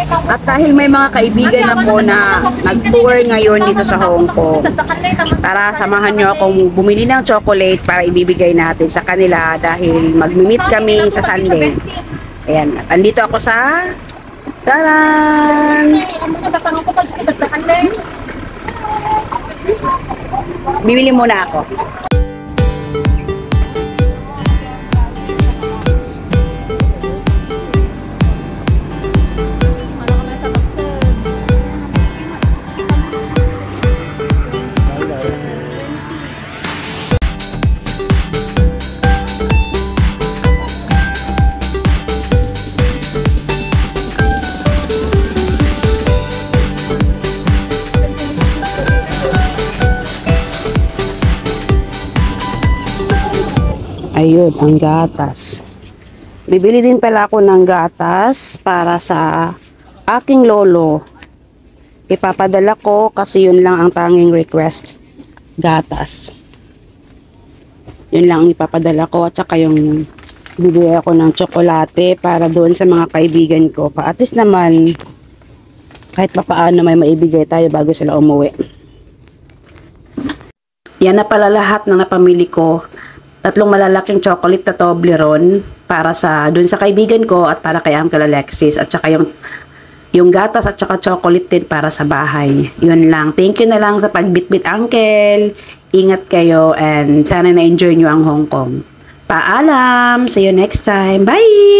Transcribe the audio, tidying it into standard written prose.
At dahil may mga kaibigan ako na nag-tour ngayon dito sa Hong Kong, tara samahan nyo akong bumili ng chocolate para ibibigay natin sa kanila dahil mag-meet kami sa Sunday. Ayan, andito ako sa taran! Bibili muna ako. Ayun, ang gatas. Bibili din pala ako ng gatas para sa aking lolo. Ipapadala ko kasi yun lang ang tanging request. Gatas. Yun lang ang ipapadala ko at saka yung bibili ako ng tsokolate para doon sa mga kaibigan ko. At least naman, kahit papaano may maibigay tayo bago sila umuwi. Yan na pala lahat ng napamili ko. 3 malalaking chocolate na Toblerone para sa dun sa kaibigan ko at para kay Uncle Alexis at saka yung gatas at saka chocolate din para sa bahay. Yun lang. Thank you na lang sa pagbitbit, Uncle. Ingat kayo and sana na-enjoy nyo ang Hong Kong. Paalam! See you next time. Bye!